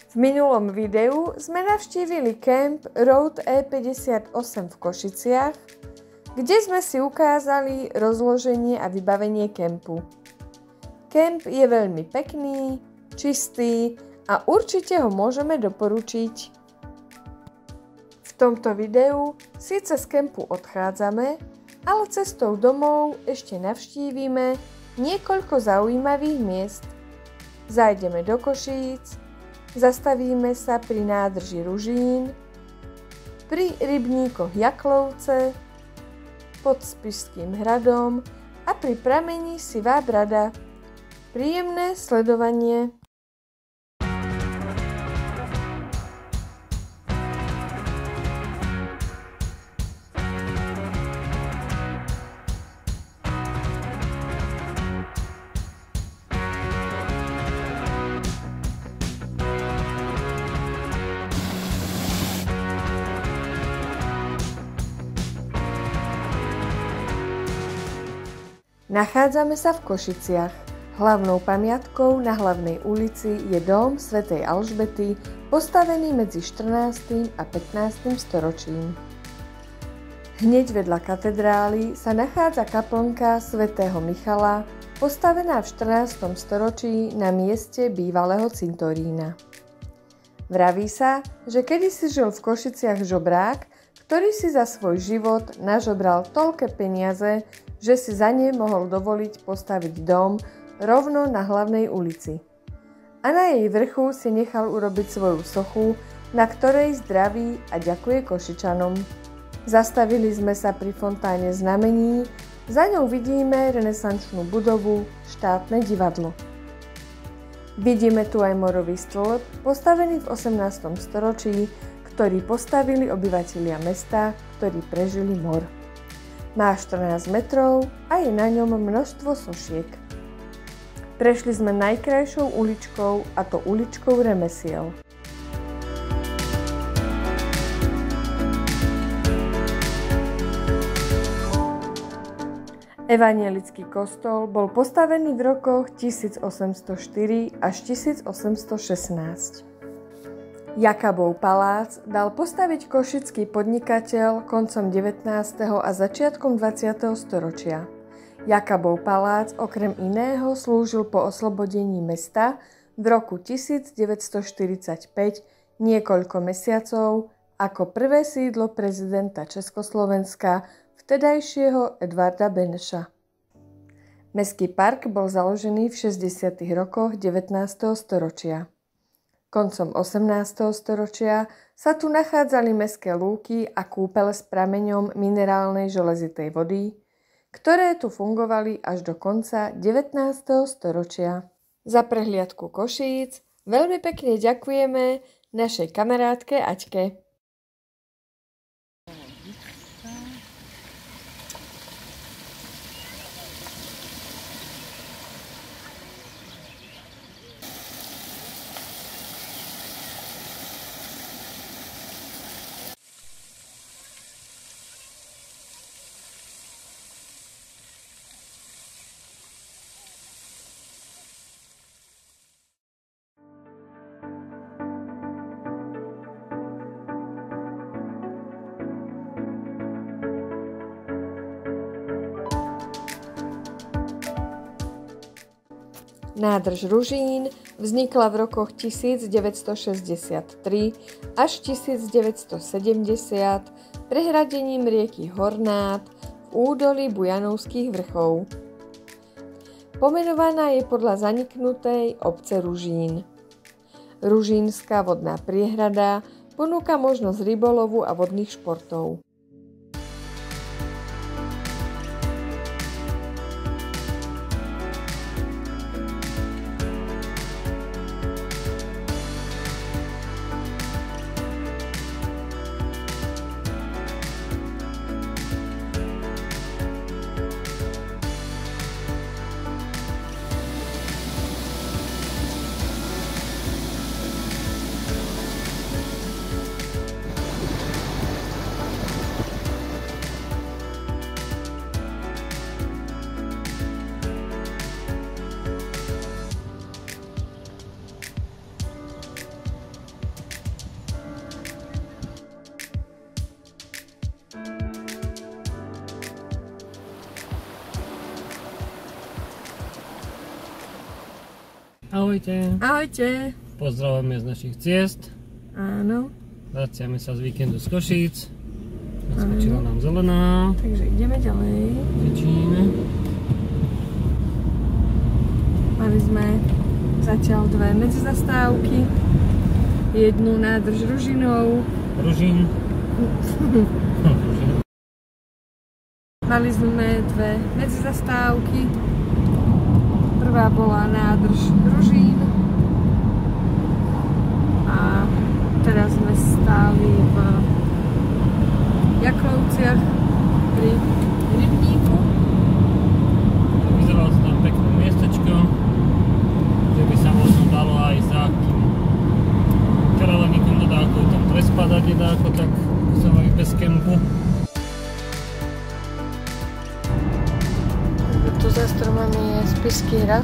V minulom videu sme navštívili kemp Road E58 v Košiciach, kde sme si ukázali rozloženie a vybavenie kempu. Kemp je veľmi pekný, čistý a určite ho môžeme doporučiť. V tomto videu síce z kempu odchádzame, ale cestou domov ešte navštívime niekoľko zaujímavých miest. Zajdeme do Košíc, zastavíme sa pri nádrži Ružín, pri rybníkoch Jaklovce, pod Spišským hradom a pri pramení Sivá Brada. Príjemné sledovanie. Nachádzame sa v Košiciach. Hlavnou pamiatkou na hlavnej ulici je dom svätej Alžbety, postavený medzi 14. a 15. storočím. Hneď vedľa katedrály sa nachádza kaplnka svätého Michala, postavená v 14. storočí na mieste bývalého cintorína. Vraví sa, že kedysi žil v Košiciach žobrák, ktorý si za svoj život nažobral toľké peniaze, že si za ne mohol dovoliť postaviť dom rovno na hlavnej ulici. A na jej vrchu si nechal urobiť svoju sochu, na ktorej zdraví a ďakuje Košičanom. Zastavili sme sa pri fontáne znamení, za ňou vidíme renesančnú budovu Štátne divadlo. Vidíme tu aj morový stĺp, postavený v 18. storočí, ktorý postavili obyvatelia mesta, ktorí prežili mor. Má 14 metrov a je na ňom množstvo sošiek. Prešli sme najkrajšou uličkou, a to uličkou remesiel. Evanjelický kostol bol postavený v rokoch 1804 až 1816. Jakabov palác dal postaviť košický podnikateľ koncom 19. a začiatkom 20. storočia. Jakabov palác okrem iného slúžil po oslobodení mesta v roku 1945 niekoľko mesiacov ako prvé sídlo prezidenta Československa vtedajšieho Edvarda Beneša. Mestský park bol založený v 60. rokoch 19. storočia. Koncom 18. storočia sa tu nachádzali mestské lúky a kúpele s prameňom minerálnej železitej vody, ktoré tu fungovali až do konca 19. storočia. Za prehliadku Košíc veľmi pekne ďakujeme našej kamarátke Aťke. Nádrž Ružín vznikla v rokoch 1963 až 1970 prehradením rieky Hornát v údolí Bujanovských vrchov. Pomenovaná je podľa zaniknutej obce Ružín. Ružínska vodná priehrada ponúka možnosť rybolovu a vodných športov. Ahojte. Ahojte. Pozdravujeme z našich ciest. Áno. Vraciame sa z víkendu z Košíc. Naskočila nám zelená. Takže ideme ďalej. Tečíme. Mali sme zatiaľ 2 medzizastávky. Jednu nádrž Ružinov. Ružín. Mali sme 2 medzizastávky. Prvá bola nádrž Ružín. A teraz sme stáli v Jaklovciach pri rybníku. Vyzeralo sa tam pekné miestečko, kde by sa možno dalo aj za akým kráľovníkom dodákov tam prespadať jedáko, tak sa hovorí bez kempu. Tu za stromami je Spišský hrad.